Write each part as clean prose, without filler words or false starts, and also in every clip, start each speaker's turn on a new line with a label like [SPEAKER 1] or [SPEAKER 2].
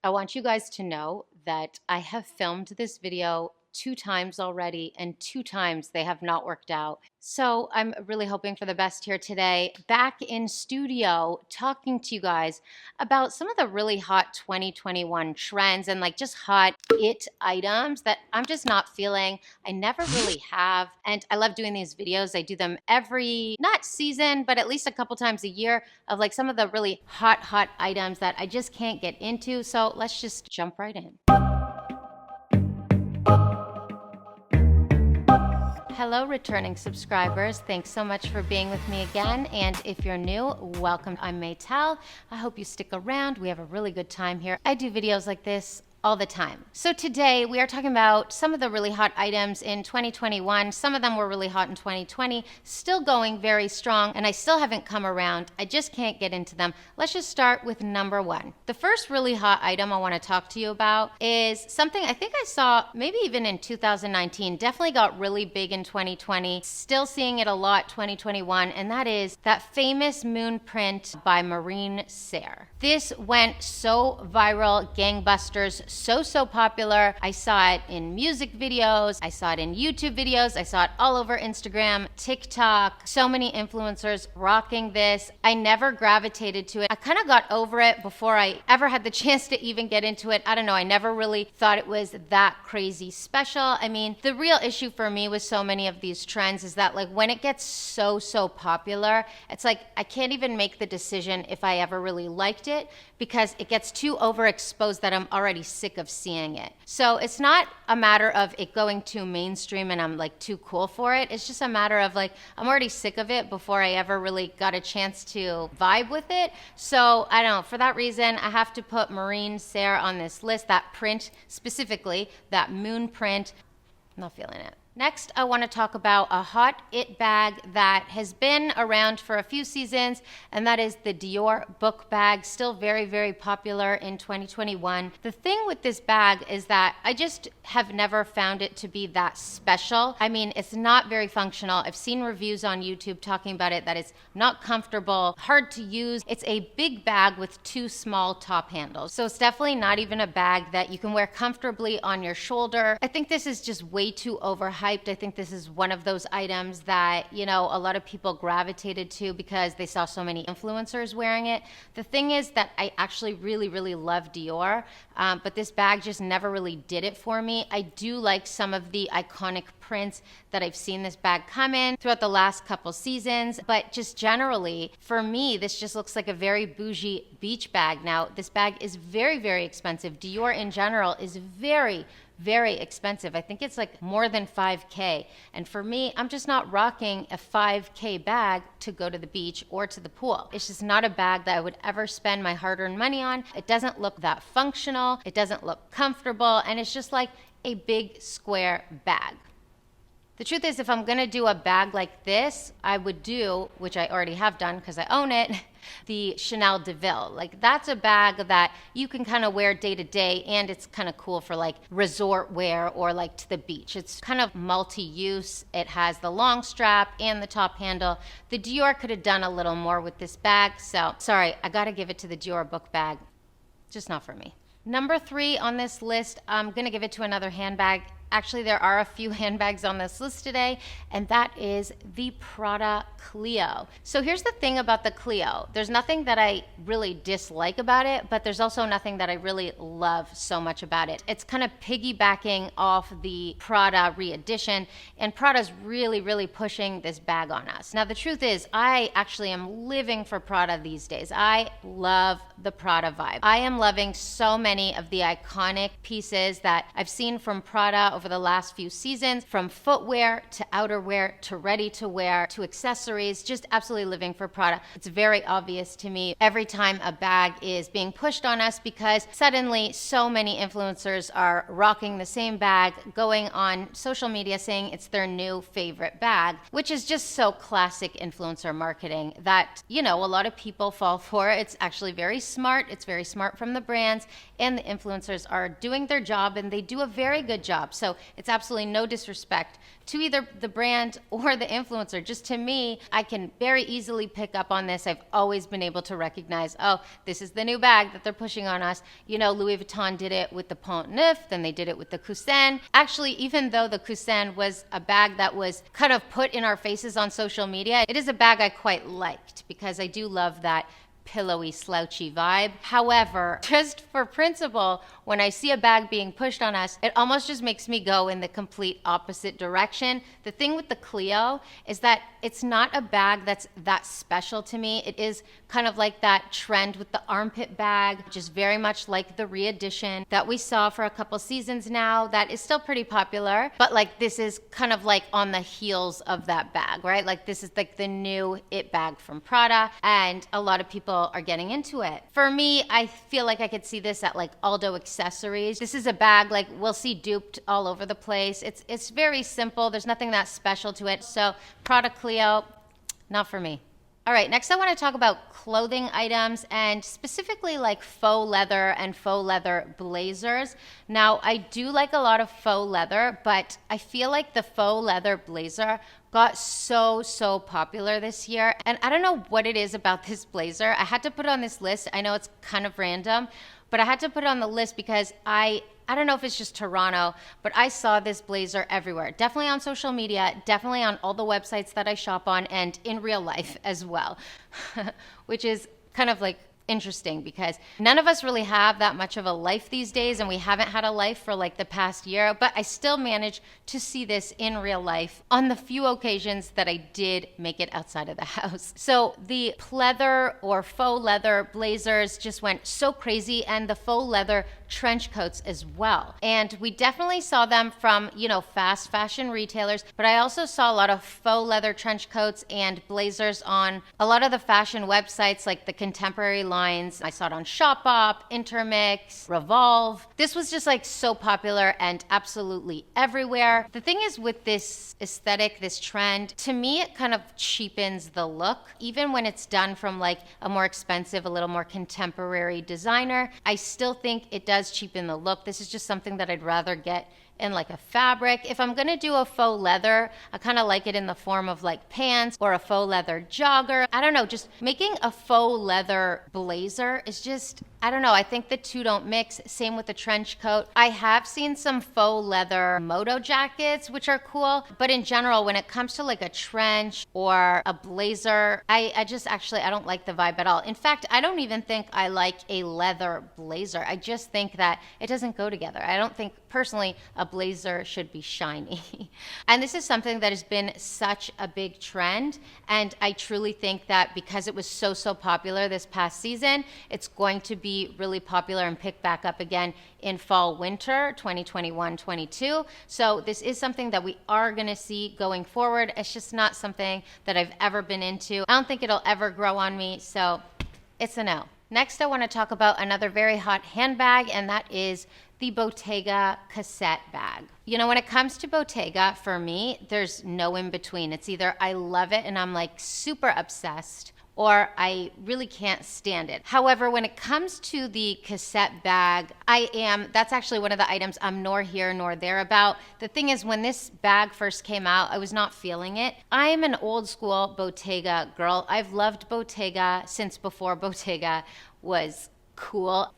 [SPEAKER 1] I want you guys to know that I have filmed this video 2 times already, and 2 times they have not worked out. So I'm really hoping for the best here today. Back in studio talking to you guys about some of the really hot 2021 trends and like just hot it items that I'm just not feeling. I never really have. And I love doing these videos. I do them every, not season, but at least a couple times a year of like some of the really hot items that I just can't get into. So let's just jump right in. Hello, returning subscribers. Thanks so much for being with me again. And if you're new, welcome. I'm Maytel. I hope you stick around. We have a really good time here. I do videos like this all the time. So today we are talking about some of the really hot items in 2021. Some of them were really hot in 2020, still going very strong, and I still haven't come around. I just can't get into them. Let's just start with number one. The first really hot item I want to talk to you about is something I think I saw maybe even in 2019, definitely got really big in 2020, still seeing it a lot 2021, and that is that famous moon print by Marine Serre. This went so viral, gangbusters, so popular. I saw it in music videos, I saw it in YouTube videos, I saw it all over Instagram, TikTok, so many influencers rocking this. I never gravitated to it. I kind of got over it before I ever had the chance to even get into it. I don't know, I never really thought it was that crazy special. I mean, the real issue for me with so many of these trends is that like when it gets so popular, it's like I can't even make the decision if I ever really liked it because it gets too overexposed that I'm already sick of seeing it. So it's not a matter of it going too mainstream and I'm like too cool for it. It's just a matter of like I'm already sick of it before I ever really got a chance to vibe with it. So I don't know, for that reason I have to put Marine Serre on this list. That print specifically, that moon print, I'm not feeling it. Next, I want to talk about a hot it bag that has been around for a few seasons, and that is the Dior book bag, still very popular in 2021. The thing with this bag is that I just have never found it to be that special. I mean, it's not very functional. I've seen reviews on YouTube talking about it, that it's not comfortable, hard to use. It's a big bag with 2 small top handles. So it's definitely not even a bag that you can wear comfortably on your shoulder. I think this is just way too overhyped. I think this is one of those items that, you know, a lot of people gravitated to because they saw so many influencers wearing it. The thing is that I actually really love Dior, but this bag just never really did it for me. I do like some of the iconic prints that I've seen this bag come in throughout the last couple seasons, but just generally, for me, this just looks like a very bougie beach bag. Now, this bag is very expensive. Dior in general is very expensive. I think it's like more than $5K. And for me, I'm just not rocking a $5K bag to go to the beach or to the pool. It's just not a bag that I would ever spend my hard-earned money on. It doesn't look that functional. It doesn't look comfortable. And it's just like a big square bag. The truth is, if I'm gonna do a bag like this, I would do, which I already have done because I own it, the Chanel DeVille. Like that's a bag that you can kind of wear day to day, and it's kind of cool for like resort wear or like to the beach. It's kind of multi-use. It has the long strap and the top handle. The Dior could have done a little more with this bag. So sorry, I gotta give it to the Dior book bag. Just not for me. Number 3 on this list, I'm gonna give it to another handbag. Actually, there are a few handbags on this list today, and that is the Prada Clio. So here's the thing about the Clio. There's nothing that I really dislike about it, but there's also nothing that I really love so much about it. It's kind of piggybacking off the Prada re-edition, and Prada's really pushing this bag on us. Now, the truth is, I actually am living for Prada these days. I love the Prada vibe. I am loving so many of the iconic pieces that I've seen from Prada over the last few seasons, from footwear to outerwear to ready to wear to accessories, just absolutely living for Prada. It's very obvious to me every time a bag is being pushed on us because suddenly so many influencers are rocking the same bag, going on social media saying it's their new favorite bag, which is just so classic influencer marketing that, you know, a lot of people fall for. It's actually very smart. It's very smart from the brands. and the influencers are doing their job, and they do a very good job. So it's absolutely no disrespect to either the brand or the influencer. Just to me, I can very easily pick up on this. I've always been able to recognize, oh, this is the new bag that they're pushing on us. You know, Louis Vuitton did it with the Pont Neuf, then they did it with the Cousin. Actually, even though the Cousin was a bag that was kind of put in our faces on social media, it is a bag I quite liked because I do love that pillowy, slouchy vibe. However, just for principle, when I see a bag being pushed on us, it almost just makes me go in the complete opposite direction. The thing with the Clio is that it's not a bag that's that special to me. It is kind of like that trend with the armpit bag, just very much like the re-edition that we saw for a couple seasons now. That is still pretty popular, but like this is kind of like on the heels of that bag, right? Like this is like the new it bag from Prada, and a lot of people are getting into it. For me, I feel like I could see this at like Aldo Accessories. This is a bag like we'll see duped all over the place. It's very simple. There's nothing that special to it. So Prada Clio, not for me. All right, next I want to talk about clothing items, and specifically like faux leather and faux leather blazers. Now, I do like a lot of faux leather, but I feel like the faux leather blazer got so popular this year. And I don't know what it is about this blazer. I had to put it on this list. I know it's kind of random, but I had to put it on the list because I don't know if it's just Toronto, but I saw this blazer everywhere. Definitely on social media, definitely on all the websites that I shop on, and in real life as well, which is kind of like interesting because none of us really have that much of a life these days, and we haven't had a life for like the past year, but I still managed to see this in real life on the few occasions that I did make it outside of the house. So the pleather or faux leather blazers just went so crazy, and the faux leather trench coats as well. And we definitely saw them from, you know, fast fashion retailers, but I also saw a lot of faux leather trench coats and blazers on a lot of the fashion websites like the contemporary lines. I saw it on Shopbop, Intermix, Revolve. This was just like so popular and absolutely everywhere. The thing is with this aesthetic, this trend, to me it kind of cheapens the look. Even when it's done from like a more expensive, a little more contemporary designer, I still think it does cheapen the look. This is just something that I'd rather get in like a fabric. If I'm gonna do a faux leather, I kind of like it in the form of like pants or a faux leather jogger. I don't know, just making a faux leather blazer is just, I don't know, I think the two don't mix. Same with the trench coat. I have seen some faux leather moto jackets, which are cool, but in general, when it comes to like a trench or a blazer, I just actually, I don't like the vibe at all. In fact, I don't even think I like a leather blazer. I just think that it doesn't go together. I don't think personally a blazer should be shiny. And this is something that has been such a big trend, and I truly think that because it was so popular this past season, it's going to be really popular and pick back up again in fall winter 2021-22. So this is something that we are going to see going forward. It's just not something that I've ever been into. I don't think it'll ever grow on me, so it's a no. Next, I want to talk about another very hot handbag, and that is the Bottega cassette bag. You know, when it comes to Bottega, for me, there's no in between. It's either I love it and I'm like super obsessed, or I really can't stand it. However, when it comes to the cassette bag, that's actually one of the items I'm nor here nor there about. The thing is, when this bag first came out, I was not feeling it. I am an old school Bottega girl. I've loved Bottega since before Bottega was cool.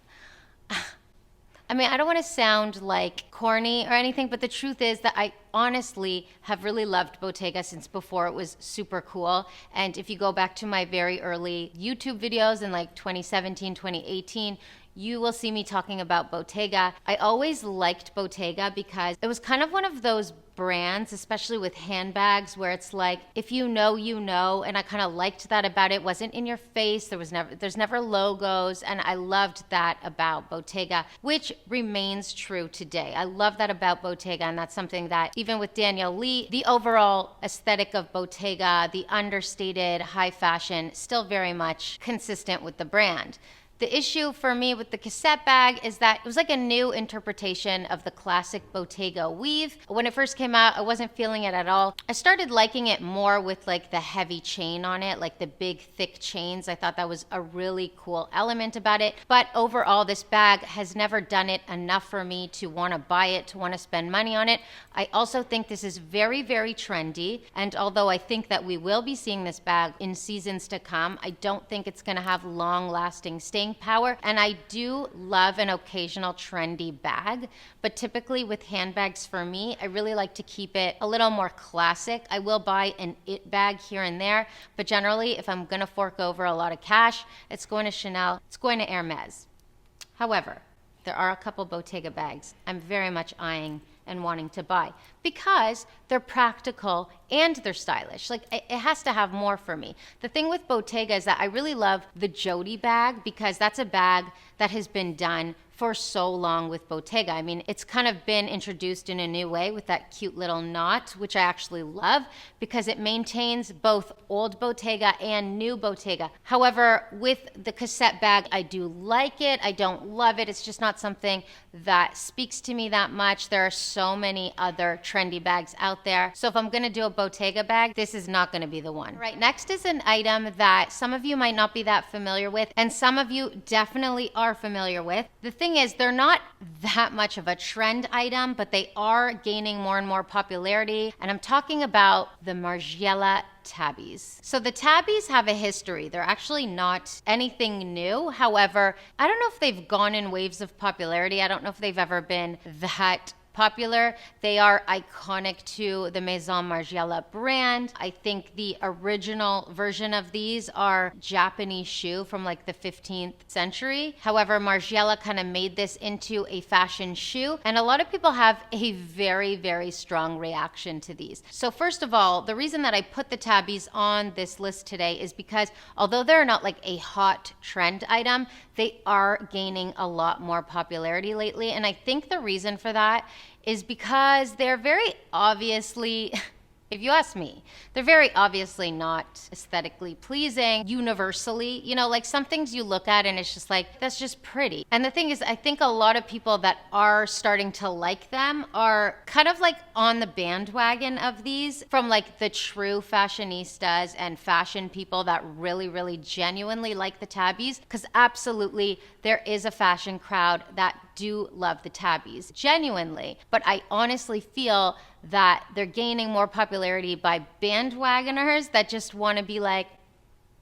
[SPEAKER 1] I mean, I don't want to sound like corny or anything, but the truth is that I honestly have really loved Bottega since before it was super cool. And if you go back to my very early YouTube videos in like 2017, 2018, you will see me talking about Bottega. I always liked Bottega because it was kind of one of those brands, especially with handbags, where it's like, if you know, you know, and I kind of liked that about it. It wasn't in your face. There's never logos, and I loved that about Bottega, which remains true today. I love that about Bottega, and that's something that even with Danielle Lee, the overall aesthetic of Bottega, the understated high fashion, still very much consistent with the brand. The issue for me with the cassette bag is that it was like a new interpretation of the classic Bottega weave. When it first came out, I wasn't feeling it at all. I started liking it more with like the heavy chain on it, like the big thick chains. I thought that was a really cool element about it. But overall, this bag has never done it enough for me to want to buy it, to want to spend money on it. I also think this is very, very trendy. And although I think that we will be seeing this bag in seasons to come, I don't think it's going to have long-lasting staying power. And I do love an occasional trendy bag, but typically with handbags for me, I really like to keep it a little more classic. I will buy an it bag here and there, but generally if I'm going to fork over a lot of cash, it's going to Chanel, it's going to Hermes. However, there are a couple Bottega bags I'm very much eyeing and wanting to buy because they're practical and they're stylish. Like it has to have more for me. The thing with Bottega is that I really love the Jody bag because that's a bag that has been done for so long with Bottega. I mean, it's kind of been introduced in a new way with that cute little knot, which I actually love because it maintains both old Bottega and new Bottega. However, with the cassette bag, I do like it. I don't love it. It's just not something that speaks to me that much. There are so many other trendy bags out there. So if I'm gonna do a Bottega bag, this is not gonna be the one. All right, next is an item that some of you might not be that familiar with, and some of you definitely are familiar with. The thing is, they're not that much of a trend item, but they are gaining more and more popularity. And I'm talking about the Margiela tabbies. So the tabbies have a history. They're actually not anything new. However, I don't know if they've gone in waves of popularity. I don't know if they've ever been that popular. They are iconic to the Maison Margiela brand. I think the original version of these are Japanese shoe from like the 15th century. However, Margiela kind of made this into a fashion shoe, and a lot of people have a very, very strong reaction to these. So first of all, the reason that I put the tabbies on this list today is because although they're not like a hot trend item, they are gaining a lot more popularity lately. And I think the reason for that is because they're very obviously, if you ask me, they're very obviously not aesthetically pleasing universally. You know, like some things you look at and it's just like, that's just pretty. And the thing is, I think a lot of people that are starting to like them are kind of like on the bandwagon of these, from like the true fashionistas and fashion people that really, really genuinely like the tabbies. Because absolutely, there is a fashion crowd that do love the tabbies genuinely, but I honestly feel that they're gaining more popularity by bandwagoners that just want to be like,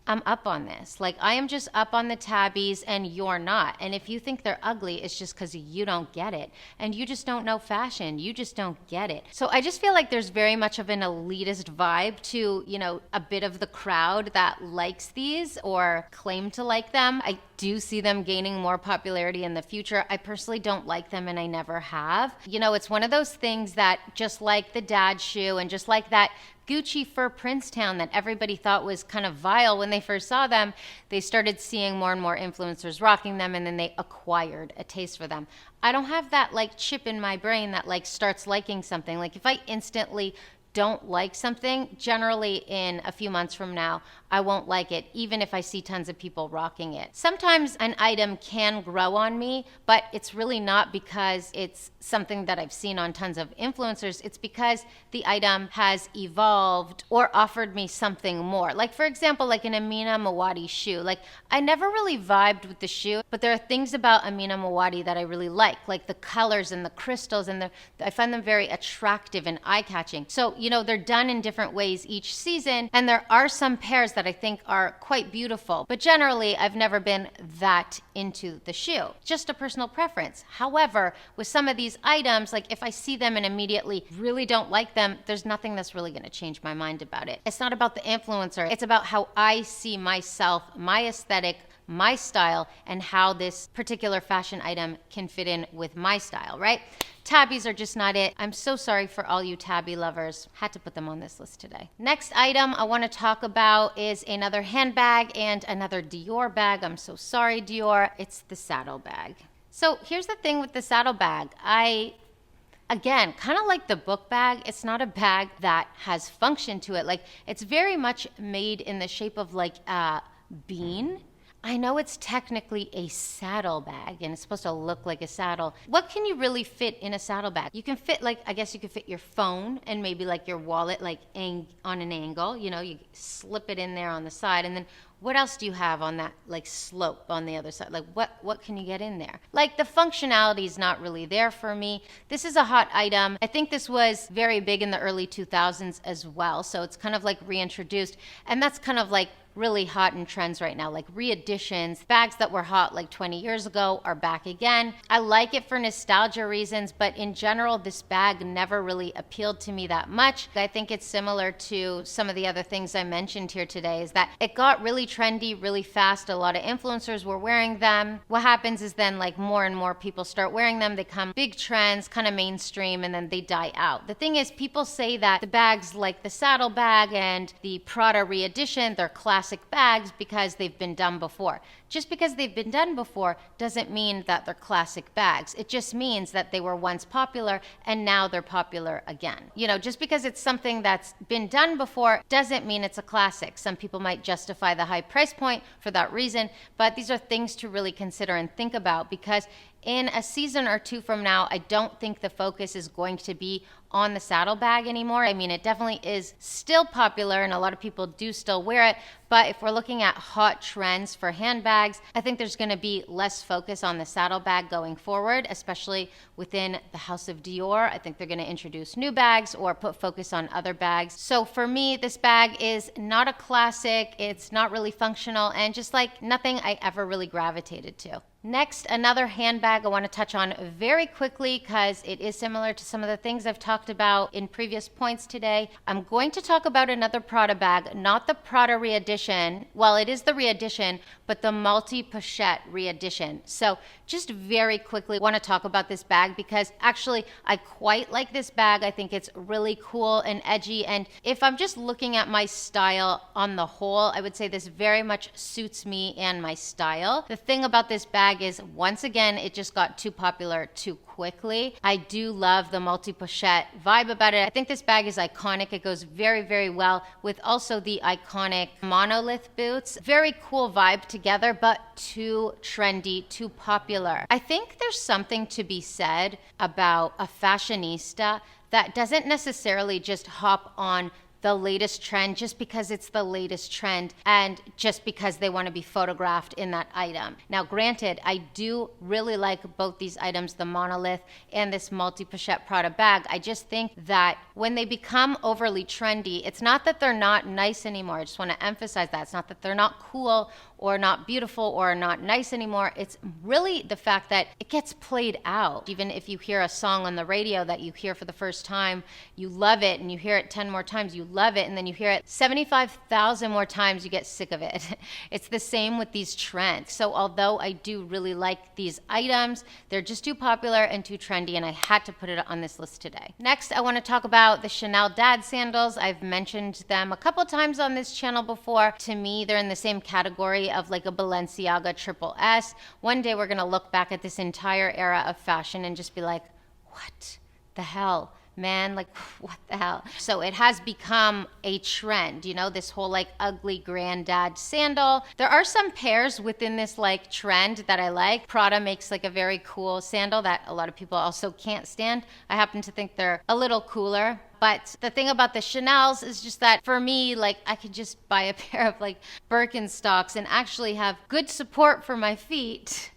[SPEAKER 1] I'm up on this. Like, I am just up on the tabbies and you're not. And if you think they're ugly, it's just because you don't get it. And you just don't know fashion. You just don't get it. So I just feel like there's very much of an elitist vibe to, you know, a bit of the crowd that likes these or claim to like them. I do see them gaining more popularity in the future. I personally don't like them and I never have. You know, it's one of those things that just like the dad shoe and just like that Gucci fur Princetown that everybody thought was kind of vile when they first saw them, they started seeing more and more influencers rocking them, and then they acquired a taste for them. I don't have that like chip in my brain that like starts liking something. Like if I instantly don't like something, generally in a few months from now, I won't like it, even if I see tons of people rocking it. Sometimes an item can grow on me, but it's really not because it's something that I've seen on tons of influencers. It's because the item has evolved or offered me something more. Like for example, like an Amina Mawadi shoe. Like I never really vibed with the shoe, but there are things about Amina Mawadi that I really like the colors and the crystals, and I find them very attractive and eye-catching. So, you know, they're done in different ways each season, and there are some pairs that I think are quite beautiful, but generally I've never been that into the shoe. Just a personal preference. However, with some of these items, like if I see them and immediately really don't like them, there's nothing that's really going to change my mind about it. It's not about the influencer. It's about how I see myself, my aesthetic, my style, and how this particular fashion item can fit in with my style, right? Tabbies are just not it. I'm so sorry for all you tabby lovers. Had to put them on this list today. Next item I want to talk about is another handbag and another Dior bag. I'm so sorry, Dior. It's the saddle bag. So here's the thing with the saddle bag. Again, kind of like the book bag, it's not a bag that has function to it. Like, it's very much made in the shape of like a bean. I know it's technically a saddle bag and it's supposed to look like a saddle. What can you really fit in a saddle bag? You can fit, like, I guess you could fit your phone and maybe like your wallet, like on an angle, you know, you slip it in there on the side. And then what else do you have on that, like, slope on the other side? Like, what can you get in there? Like, the functionality is not really there for me. This is a hot item. I think this was very big in the early 2000s as well. So it's kind of like reintroduced. And that's kind of like really hot in trends right now, like re-editions. Bags that were hot like 20 years ago are back again. I like it for nostalgia reasons, but in general, this bag never really appealed to me that much. I think it's similar to some of the other things I mentioned here today, is that it got really trendy really fast. A lot of influencers were wearing them. What happens is then, like, more and more people start wearing them. They become big trends, kind of mainstream, and then they die out. The thing is, people say that the bags like the saddle bag and the Prada re-edition, they're classic bags because they've been done before. Just because they've been done before doesn't mean that they're classic bags. It just means that they were once popular and now they're popular again. You know, just because it's something that's been done before doesn't mean it's a classic. Some people might justify the high price point for that reason, but these are things to really consider and think about, because in a season or two from now, I don't think the focus is going to be on the saddle bag anymore. I mean, it definitely is still popular and a lot of people do still wear it. But if we're looking at hot trends for handbags, I think there's going to be less focus on the saddle bag going forward, especially within the House of Dior. I think they're going to introduce new bags or put focus on other bags. So for me, this bag is not a classic. It's not really functional and just like nothing I ever really gravitated to. Next, another handbag I want to touch on very quickly because it is similar to some of the things I've talked about in previous points today. I'm going to talk about another Prada bag, not the Prada re-edition. Well, it is the re-edition, but the multi-pochette re-edition. So just very quickly want to talk about this bag because actually I quite like this bag. I think it's really cool and edgy. And if I'm just looking at my style on the whole, I would say this very much suits me and my style. The thing about this bag is, once again, it just got too popular too quickly. I do love the multi-pochette vibe about it. I think this bag is iconic. It goes very, very well with also the iconic monolith boots. Very cool vibe together, but too trendy, too popular. I think there's something to be said about a fashionista that doesn't necessarily just hop on the latest trend just because it's the latest trend and just because they want to be photographed in that item. Now, granted, I do really like both these items, the monolith and this multi-pochette Prada bag. I just think that when they become overly trendy, it's not that they're not nice anymore. I just want to emphasize that. It's not that they're not cool or not beautiful or not nice anymore. It's really the fact that it gets played out. Even if you hear a song on the radio that you hear for the first time, you love it, and you hear it 10 more times, you love it, and then you hear it 75,000 more times, you get sick of it. It's the same with these trends. So although I do really like these items, they're just too popular and too trendy, and I had to put it on this list today. Next, I want to talk about the Chanel Dad sandals. I've mentioned them a couple times on this channel before. To me, they're in the same category of like a Balenciaga Triple S. One day we're going to look back at this entire era of fashion and just be like, what the hell? Man, like, what the hell? So it has become a trend, you know, this whole like ugly granddad sandal. There are some pairs within this like trend that I like. Prada makes like a very cool sandal that a lot of people also can't stand. I happen to think they're a little cooler. But the thing about the Chanels is just that for me, like, I could just buy a pair of like Birkenstocks and actually have good support for my feet.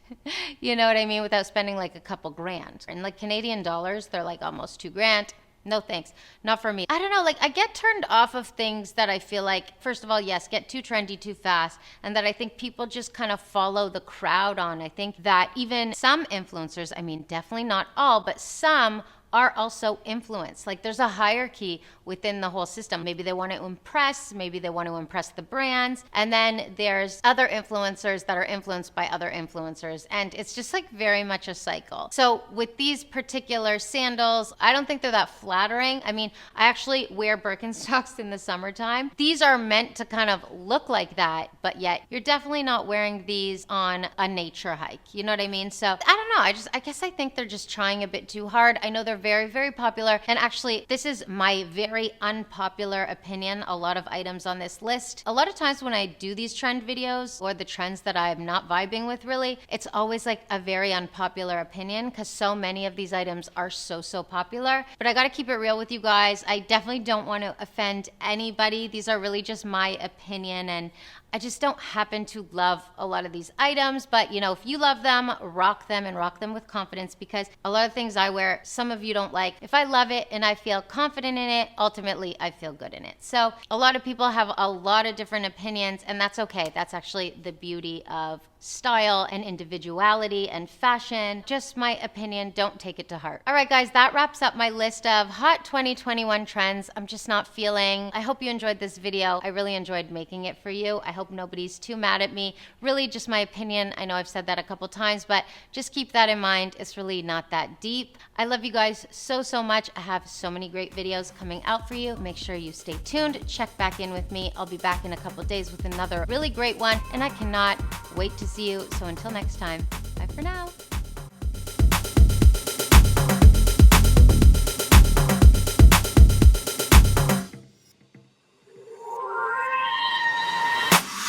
[SPEAKER 1] You know what I mean? Without spending like a couple grand. And like Canadian dollars, they're like almost $2,000. No thanks. Not for me. I don't know, like I get turned off of things that I feel like, first of all, yes, get too trendy too fast, and that I think people just kind of follow the crowd on. I think that even some influencers, I mean, definitely not all, but some are also influenced. Like there's a hierarchy within the whole system. Maybe they want to impress, maybe they want to impress the brands. And then there's other influencers that are influenced by other influencers. And it's just like very much a cycle. So with these particular sandals, I don't think they're that flattering. I mean, I actually wear Birkenstocks in the summertime. These are meant to kind of look like that, but yet you're definitely not wearing these on a nature hike. You know what I mean? So I don't know. I guess I think they're just trying a bit too hard. I know they're very, very popular. And actually, this is my very unpopular opinion. A lot of items on this list. A lot of times when I do these trend videos or the trends that I'm not vibing with really, it's always like a very unpopular opinion because so many of these items are so popular. But I gotta keep it real with you guys. I definitely don't want to offend anybody. These are really just my opinion, and I just don't happen to love a lot of these items, but you know, if you love them, rock them and rock them with confidence, because a lot of things I wear, some of you don't like. If I love it and I feel confident in it, ultimately I feel good in it. So a lot of people have a lot of different opinions, and that's okay. That's actually the beauty of style and individuality and fashion. Just my opinion, don't take it to heart. All right, guys, that wraps up my list of hot 2021 trends I'm just not feeling. I hope you enjoyed this video. I really enjoyed making it for you. I hope nobody's too mad at me. Really just my opinion. I know I've said that a couple times, but just keep that in mind. It's really not that deep. I love you guys so much. I have so many great videos coming out for you. Make sure you stay tuned. Check back in with me. I'll be back in a couple days with another really great one, and I cannot wait to see you. So until next time, bye for now.